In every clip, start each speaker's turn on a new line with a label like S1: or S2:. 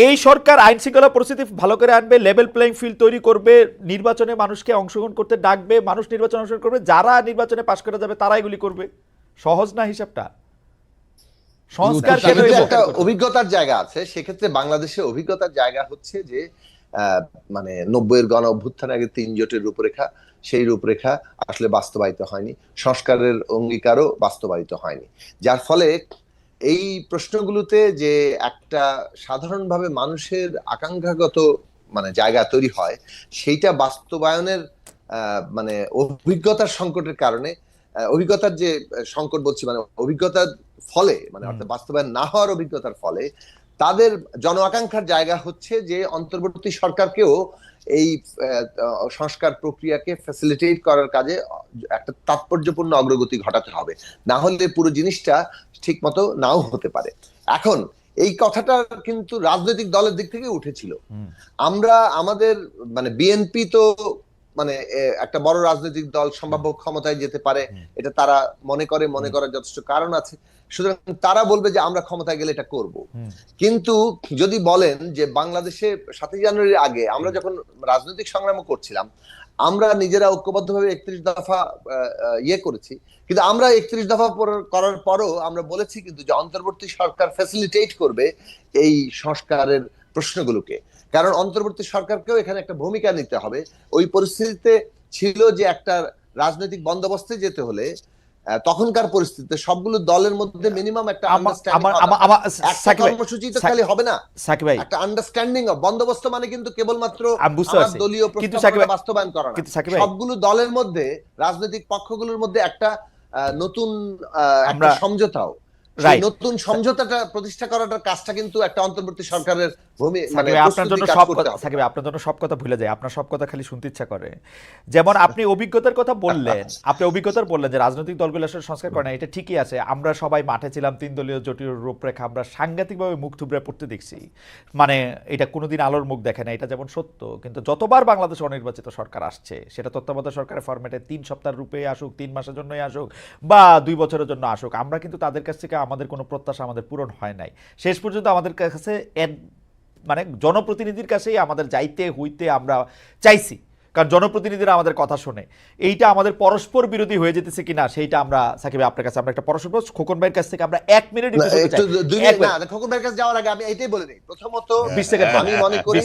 S1: এই সরকার আইন শৃঙ্খলা পরিস্থিতি ভালো করে আনবে, লেভেল প্লেইং ফিল্ড তৈরি করবে, নির্বাচনে মানুষকে অংশগ্রহণ করতে ডাকবে, মানুষ নির্বাচনে অংশগ্রহণ করবে, যারা নির্বাচনে পাশ করে যাবে তারা এগুলি করবে। সহজ না হিসাবটা? সংস্কার
S2: একটা অভিজ্ঞতার জায়গা আছে, সেক্ষেত্রে বাংলাদেশে অভিজ্ঞতার জায়গা হচ্ছে যে মানে 90-এর গণ অভ্যুত্থানের আগে 3 জোটের রূপরেখা, সেই রূপরেখা আসলে বাস্তবায়িত হয়নি, সংস্কারের অঙ্গীকারও বাস্তবায়িত হয়নি, যার ফলে এই প্রশ্নগুলোতে যে একটা সাধারণভাবে মানুষের আকাঙ্ক্ষাগত মানে জায়গা তৈরি হয়, সেইটা বাস্তবায়নের মানে অভিজ্ঞতার সংকটের কারণে, অভিজ্ঞতার যে সংকট বলছি মানে অভিজ্ঞতার ফলে, মানে অর্থাৎ বাস্তবায়ন না হওয়ার অভিজ্ঞতার ফলে তাদের জন আকাঙ্ক্ষার জায়গা হচ্ছে যে অন্তর্বর্তী সরকারকেও এই সংস্কার প্রক্রিয়াকে ফ্যাসিলিটেট করার কাজে একটা তাৎপর্যপূর্ণ অগ্রগতি ঘটাতে হবে, না হলে পুরো জিনিসটা ঠিক মতো নাও হতে পারে। এখন এই কথাটা কিন্তু রাজনৈতিক দলের দিক থেকে উঠেছিল। আমরা আমাদের মানে বিএনপি তো মানে একটা বড় রাজনৈতিক দল, সম্ভাব্য ক্ষমতায় যেতে পারে, এটা তারা মনে করার যথেষ্ট কারণ আছে, সুতরাং তারা বলবে যে আমরা ক্ষমতায় গেলে এটা করব। কিন্তু যদি বলেন যে বাংলাদেশে 7 জানুয়ারির আগে আমরা যখন রাজনৈতিক সংগ্রাম করছিলাম, আমরা নিজেরা ঐক্যবদ্ধভাবে 31 দফা করেছি, কিন্তু আমরা 31 দফা করার পরও আমরা বলেছি কিন্তু যে অন্তর্বর্তী সরকার ফ্যাসিলিটেট করবে এই সংস্কারের প্রশ্নগুলোকে, কারণ অন্তর্বর্তী সরকারকেও এখানে একটা ভূমিকা নিতে হবে। ওই পরিস্থিতিতে ছিল যে একটা রাজনৈতিক বন্দোবস্তে যেতে হলে তখনকার পরিস্থিতিতে সবগুলো দলের মধ্যে মিনিমাম একটা কর্মসূচি তো খালি হবে না, একটা আন্ডারস্ট্যান্ডিং বন্দোবস্ত মানে কিন্তু কেবলমাত্র দলীয় প্রস্তাব বাস্তবায়ন করা না, সবগুলো দলের মধ্যে রাজনৈতিক পক্ষগুলোর মধ্যে একটা নতুন একটা সমঝোতাও, নতুন সমঝোতাটা প্রতিষ্ঠা করাটার কাজটা কিন্তু একটা অন্তর্বর্তী সরকারের
S1: আপনার জন্য সব কথা ভুলে যায়, আপনার সব কথা খালি শুনতে ইচ্ছা করে। যেমন আপনি অভিজ্ঞতার কথা বললেন, যে রাজনৈতিক দলগুলো আসলে সংস্কার করে না, এটা ঠিকই আছে। আমরা সবাই মাঠে ছিলাম, 3 দলীয় জোটের রূপরেখা আমরা সাংঘাতিকভাবে মুখ থুবড়ে পড়তে দেখছি, মানে এটা কোনোদিন আলোর মুখ দেখে না, এটা যেমন সত্য। কিন্তু যতবার বাংলাদেশে অনির্বাচিত সরকার আসছে, সেটা তত্ত্বাবধায়ক সরকারের ফরম্যাটে 3 সপ্তাহের রূপে আসুক, 3 মাসের জন্যই আসুক বা 2 বছরের জন্য আসুক, আমরা কিন্তু তাদের কাছ থেকে আমাদের কোনো প্রত্যাশা আমাদের পূরণ হয় নাই। শেষ পর্যন্ত আমাদের কাছে মানে জনপ্রতিনিধির কাছেই আমাদের যাইতে হইতে আমরা চাইছি, কারণ জনপ্রতিনিধিরা আমাদের কথা শোনে। এইটা আমাদের পরস্পর বিরোধী হয়ে যেতেছে কিনা সেইটা আমরা সাকিব আপনার কাছে আমরা একটা পরস্পর খোকন ভাইয়ের কাছ থেকে আমরা 1 মিনিট
S2: খোকন ভাইয়ের কাছে যাওয়ার আগে আমি এইটাই বলে দিই। প্রথমত
S1: 20 সেকেন্ড
S2: আমি মনে করি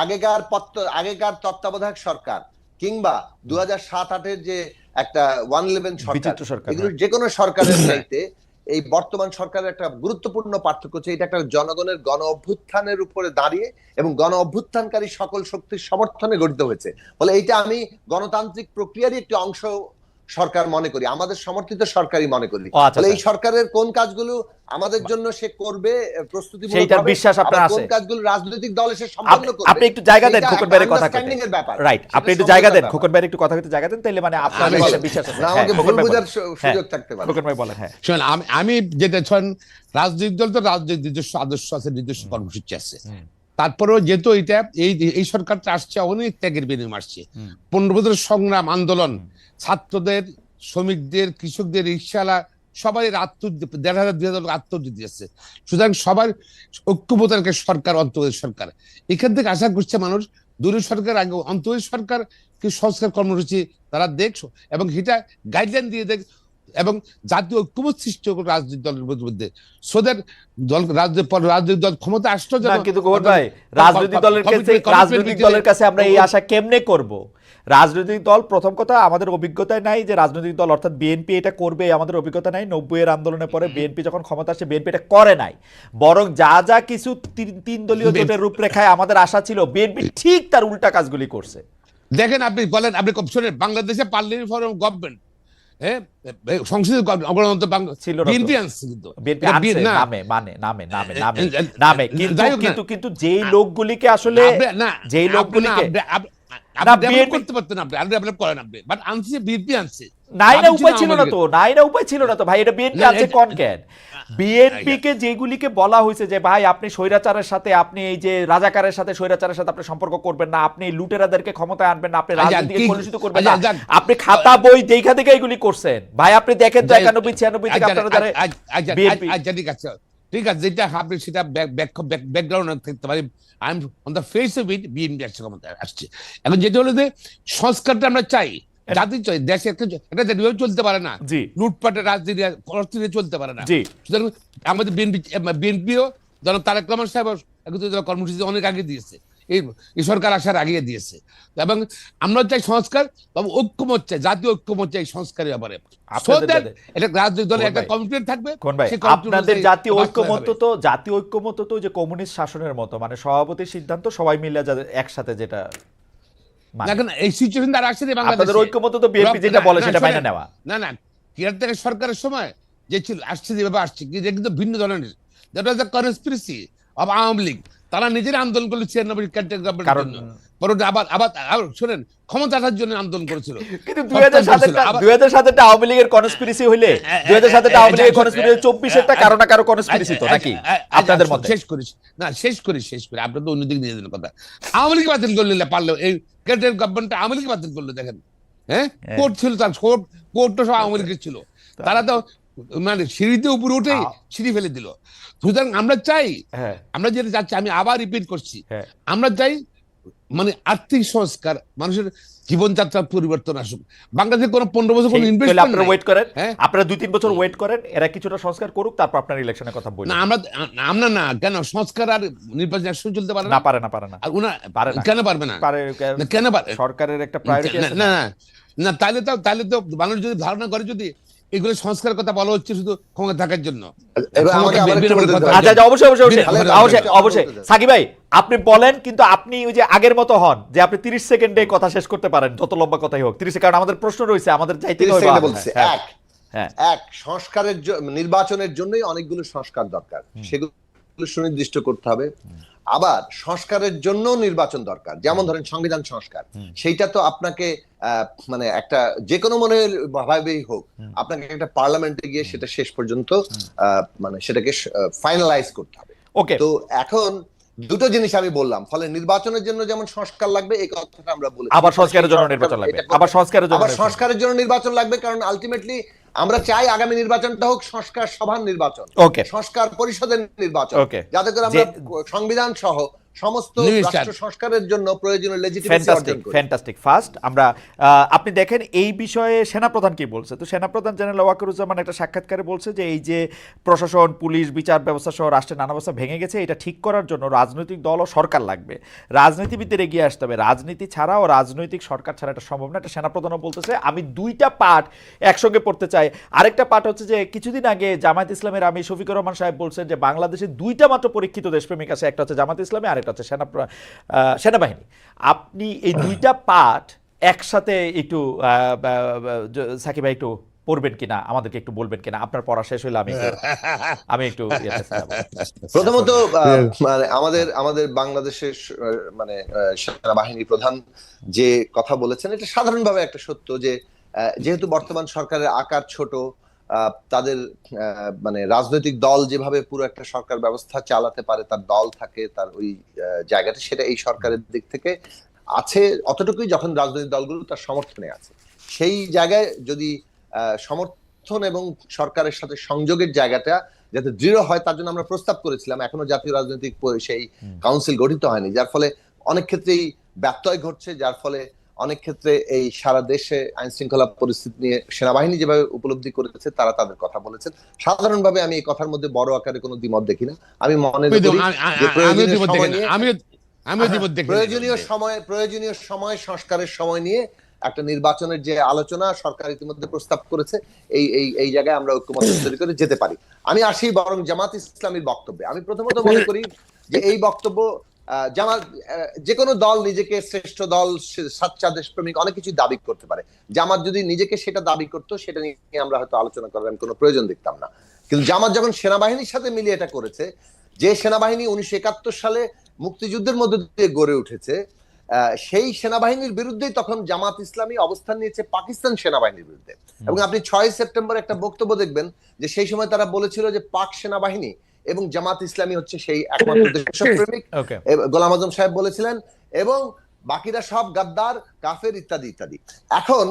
S2: আগেকার তত্ত্বাবধায়ক সরকার কিংবা 2007-8-এর যে একটা 111 সরকার, এগুলো যে কোনো সরকারের চাইতে এই বর্তমান সরকারের একটা গুরুত্বপূর্ণ পার্থক্য হচ্ছে এটা একটা জনগণের গণ অভ্যুত্থানের উপরে দাঁড়িয়ে এবং গণ অভ্যুত্থানকারী সকল শক্তির সমর্থনে গঠিত হয়েছে বলে এইটা আমি গণতান্ত্রিক প্রক্রিয়ারই একটি অংশ সরকার মনে করি, আমাদের সমর্থিত সরকারই মনে করি। তাহলে এই সরকারের কোন কাজগুলো আমাদের জন্য সে করবে প্রস্তুতিমূলক,
S1: সেইটার বিশ্বাস আপনার আছে,
S2: কোন কাজগুলো রাজনৈতিক দল এসে সম্পন্ন করবে।
S1: আপনি একটু জায়গা দেন খোকন ভাইয়ের কথা কইতে, রাইট? আপনি একটু জায়গা দেন খোকন ভাইয়ের একটু কথা কইতে জায়গা দেন, তাইলে মানে আপনার বিশ্বাস আছে
S2: না, আমাকে ভুল বোঝার সুযোগ থাকতে পারে।
S1: খোকন ভাই বলেন। হ্যাঁ
S3: শুনুন, আমি যেটা শুন, রাজনৈতিক দল তো রাজনৈতিক নিজস্ব আদর্শ আছে, নিজস্ব কর্মসূচি আছে, তারপরেও যেহেতু এই সরকারটা আসছে অনেক ত্যাগের বিনিময়ে আসছে, 15 বছরের সংগ্রাম আন্দোলন, ছাত্রদের, শ্রমিকদের, কৃষকদের, রিক্সাওয়ালা সবাই 1,500-2,000 আত্মহত্যা দিয়েছে। সুতরাং সবার ঐক্যবদ্ধ সরকার, অন্তর্বর্তী সরকার, এখান থেকে আশা করছে মানুষ দলীয় সরকার আগে অন্তর্বর্তী সরকার কি সংস্কার কর্মসূচি তারা দেখছো এবং সেটা গাইডলাইন দিয়ে দেখ এবং জাতীয় ঐক্যমত সৃষ্টি হোক রাজনৈতিক দলের মধ্যে, সোদের দল রাজনৈতিক দল ক্ষমতা আসতো না।
S1: কিন্তু খোকন ভাই, রাজনৈতিক দলের কাছে আমরা এই আশা কেমনে করব? রাজনৈতিক দল, প্রথম কথা আমাদের অভিজ্ঞতায় নাই যে রাজনৈতিক দল অর্থাৎ বিএনপি এটা করবে, আমাদের অভিজ্ঞতা নাই। 90-এর আন্দোলনের পরে বিএনপি যখন ক্ষমতা আসে বিএনপি এটা করে নাই, বরং যা কিছু 3 দলীয় জোটের রূপরেখায় আমাদের আশা ছিল, বিএনপি ঠিক তার উল্টা কাজগুলি করছে।
S3: দেখেন, আপনি বলেন, আপনি শোনেন, বাংলাদেশে পার্লামেন্টারি ফোরাম গভর্নমেন্ট সংসদীয় গণতন্ত্র ছিল, বিএনপি আনছে,
S1: কিন্তু যেই লোকগুলিকে আসলে
S3: করতে পারতেন আপনি করেন, আপনি বাট আনছে বিএনপি আনছে,
S1: নাই না উপায় ছিল না তো ভাই, এটা বিএনপি আছে কোন কেন? বিএনপি কে যেগুলিকে বলা হয়েছে যে ভাই আপনি স্বৈরাচারের সাথে, আপনি এই যে রাজাকারের সাথে, স্বৈরাচারের সাথে আপনি সম্পর্ক করবেন না, আপনি লুটেরাদেরকে ক্ষমতায় আনবেন না, আপনি রাজনীতিকে কলুষিত করবেন না, আপনি খাতা বই দেখা এগুলি করছেন ভাই। আপনি দেখেন তো 91-96 থেকে আপনারা বিএনপি
S3: ঠিক আছে, যেটা আপনি সেটা ব্যাকগ্রাউন্ড থাকতে পারে, I am on the face of it, BNP আসছে ক্ষমতায় আসছে। এখন যেটা হলো যে সংস্কারটা আমরা চাই, জাতি চাই, দেশে একটা চলতে পারে না,
S1: জি
S3: লুটপাটের রাজনীতি অস্থিরে চলতে পারে না।
S1: জি
S3: সুতরাং আমাদের বিএনপিও যেন তারেক রহমান সাহেব কর্মসূচি অনেক আগে দিয়েছে, এই সরকার আসার আগে দিয়েছে। এবং আমরা চাই সংস্কার, তবে ঐক্যমত চাই, জাতীয় ঐক্যমত চাই সংস্কারের ব্যাপারে। এটা রাজনৈতিক দলের একটা কমিটমেন্ট থাকবে।
S1: কোন ভাই, আপনাদের জাতীয় ঐক্যমত্য তো যে কমিউনিস্ট শাসনের মতো, মানে সভাপতির সিদ্ধান্ত সবাই মিলে একসাথে, যেটা
S3: এখন এই সিচুয়েশন দ্বারা আসছে
S1: আপনাদের ঐক্যমত্য তো বিএনপি যেটা বলে সেটা মেনে নেওয়া।
S3: না না, কেয়ারটেকার সরকারের সময় যে ছিল আসছে, যেভাবে আসছে কিন্তু ভিন্ন ধরনের, that was the conspiracy of Awami League. তারা নিজেরা আন্দোলন করলো 96 কেয়ারটেকার গভর্নমেন্টের জন্য, পরে আবার শোনেন ক্ষমতা আসার জন্য আন্দোলন করেছিল।
S1: কিন্তু 2007 আওয়ামী লীগের কনস্পিরেসি হইলে 2007 আওয়ামী লীগের কনস্পিরেসি 24 কারো না কারো কনস্পিরেসি তো নাকি আপনাদের মতে?
S3: শেষ করি আপনি তো অন্যদিকে নিয়ে যান কথা। আওয়ামী লীগ বাতিল করলে পারলো, এই কেয়ারটেকার গভর্নমেন্ট আওয়ামী লীগ বাতিল করলো, দেখেন হ্যাঁ, কোর্ট ছিল, তার কোর্টটা সব আওয়ামী লীগের ছিল, তারা তো মানে সিঁড়িতে উপরে উঠেই সিঁড়ি ফেলে দিল। সুতরাং আমরা চাই, আমরা যেটা চাচ্ছি, আমি আবার রিপিট করছি, আমরা চাই মানে আর্থিক সংস্কার, মানুষের জীবনযাত্রার পরিবর্তন আসুক। বাংলাদেশে কোনো 15 বছর কোনো ইনভেস্টমেন্ট
S1: আপনারা ওয়েট করেন, আপনারা 2-3 বছর ওয়েট করেন, এরা কিছুটা সংস্কার করুক, তারপর আপনার ইলেকশনের কথা বলবেন।
S3: না আমরা না, কেন সংস্কার আর নির্বাচন একসঙ্গে চলতে পারে
S1: না? পারে না।
S3: আর কেন পারবে না? কেন পারে?
S1: সরকারের একটা প্রায়োরিটি আছে
S3: না, তাহলে তো মানুষ যদি ধারণা করে যদি এগুলো সংস্কারের কথা বলা হচ্ছে শুধু ক্ষমতা থাকার জন্য।
S1: অবশ্যই সাকিব ভাই আপনি বলেন, কিন্তু আপনি ওই যে আগের মতো হন যে আপনি 30 সেকেন্ডে কথা শেষ করতে পারেন, যত লম্বা কথাই হোক 30 সেকেন্ড, কারণ আমাদের প্রশ্ন রয়েছে, আমাদের যাইতে হবে।
S2: এক সংস্কারের নির্বাচনের জন্যই অনেকগুলো সংস্কার দরকার, সেগুলো সুনির্দিষ্ট করতে হবে। আবার সংস্কারের জন্য নির্বাচন দরকার, যেমন ধরেন সংবিধান সংস্কার, সেইটা তো আপনাকে মানে একটা যে কোনো মনের ভাবেই হোক, আপনাকে একটা পার্লামেন্টে গিয়ে সেটা শেষ পর্যন্ত মানে সেটাকে ফাইনালাইজ করতে হবে। তো এখন দুটো জিনিস আমি বললাম, ফলে নির্বাচনের জন্য যেমন সংস্কার লাগবে, এই কথাটা আমরা বলেছি,
S1: আবার সংস্কারের জন্য নির্বাচন লাগবে, আবার
S2: সংস্কারের জন্য নির্বাচন লাগবে, কারণ আলটিমেটলি আমরা চাই আগামী নির্বাচনটা হোক সংস্কার সভার নির্বাচন, সংস্কার পরিষদের নির্বাচন, যাতে করে আমরা সংবিধান সহ সমস্ত রাষ্ট্র সংস্কারের জন্য প্রয়োজনীয় লেজিটিমেসি অর্জন করি।
S1: ফ্যান্টাস্টিক। ফার্স্ট আমরা আপনি দেখেন এই বিষয়ে সেনাপ্রধান কি বলছে। তো সেনাপ্রধান জেনারেল ওয়াকারুজ্জামান একটা সাক্ষাৎকারে বলছে যে এই যে প্রশাসন, পুলিশ, বিচার ব্যবস্থা সহ রাষ্ট্রের নানা ব্যবস্থা ভেঙে গেছে, এটা ঠিক করার জন্য রাজনৈতিক দল ও সরকার লাগবে, রাজনীতিবিদদের এগিয়ে আসতে হবে, রাজনীতি ছাড়া ও রাজনৈতিক সরকার ছাড়া এটা সম্ভব না। এটা সেনাপ্রধানও বলতেছে। আমি দুইটা পার্ট একসঙ্গে পড়তে চাই। আরেকটা পার্ট হচ্ছে যে কিছুদিন আগে জামায়াত ইসলামের আমির শফিকুর রহমান সাহেব বলছেন যে বাংলাদেশে দুইটা মাত্র পরীক্ষিত দেশপ্রেমিক আছে, একটা হচ্ছে জামায়াত ইসলামী, আরেকটা হচ্ছে সেনাবাহিনী। আপনি এই দুইটা পার্ট একসাথে একটু সাকিব ভাই একটু পড়বেন কিনা, আমাদেরকে একটু বলবেন কিনা, আপনার পড়া শেষ হইলে আমি একটু
S2: প্রথমত মানে আমাদের বাংলাদেশের মানে সেনাবাহিনী প্রধান যে কথা বলেছেন, এটা সাধারণভাবে একটা সত্য যে যেহেতু বর্তমান সরকারের আকার ছোট, তাদের মানে রাজনৈতিক দল যেভাবে পুরো একটা সরকার ব্যবস্থা চালাতে পারে, তার দল থাকে, তার ওই জায়গাটা, সেটা এই সরকারের দিক থেকে আছে অতটুকুই, যখন রাজনৈতিক দলগুলো তার সমর্থনে আছে। সেই জায়গায় যদি সমর্থন এবং সরকারের সাথে সংযোগের জায়গাটা যাতে দৃঢ় হয়, তার জন্য আমরা প্রস্তাব করেছিলাম। এখনো জাতীয় রাজনৈতিক সেই কাউন্সিল গঠিত হয়নি, যার ফলে অনেক ক্ষেত্রেই ব্যত্যয় ঘটছে, যার ফলে অনেক ক্ষেত্রে এই সারা দেশে আইন শৃঙ্খলা পরিস্থিতি নিয়ে সেনাবাহিনী যেভাবে উপলব্ধি করেছে, তারা তাদের কথা বলেছেন। সাধারণভাবে আমি এই কথার মধ্যে বড় আকারে কোনো দ্বিমত দেখি না। আমি মনে করি প্রয়োজনীয় সময় সংস্কারের সময় নিয়ে একটা নির্বাচনের যে আলোচনা সরকার ইতিমধ্যে প্রস্তাব করেছে, এই জায়গায় আমরা ঐক্যমত তৈরি করে যেতে পারি। আমি আসি বরং জামাত ইসলামীর বক্তব্যে। আমি প্রথমত মনে করি যে এই বক্তব্য, জামাত যে কোনো দল নিজেকে শ্রেষ্ঠ দল, সাচ্চা দেশপ্রেমিক অনেক কিছু দাবি করতে পারে। জামাত যদি নিজেকে সেটা দাবি করতো, সেটা নিয়ে আমরা হয়তো আলোচনা করার কোনো প্রয়োজন দেখতাম না। কিন্তু জামাত যখন সেনাবাহিনীর সাথে মিলিয়ে এটা করেছে, যে সেনাবাহিনী 1971 সালে মুক্তিযুদ্ধের মধ্যে দিয়ে গড়ে উঠেছে, সেই সেনাবাহিনীর বিরুদ্ধেই তখন জামাত ইসলামী অবস্থান নিয়েছে পাকিস্তান সেনাবাহিনীর বিরুদ্ধে। এবং আপনি 6 সেপ্টেম্বর একটা বক্তব্য দেখবেন যে সেই সময় তারা বলেছিল যে পাক সেনাবাহিনী এবং জামাত ইসলামী হচ্ছে সেই একমাত্র দেশপ্রেমিক, গোলাম আজম সাহেব বলেছিলেন, এবং বাকিরা সব গাদ্দার, কাফের ইত্যাদি ইত্যাদি। এখন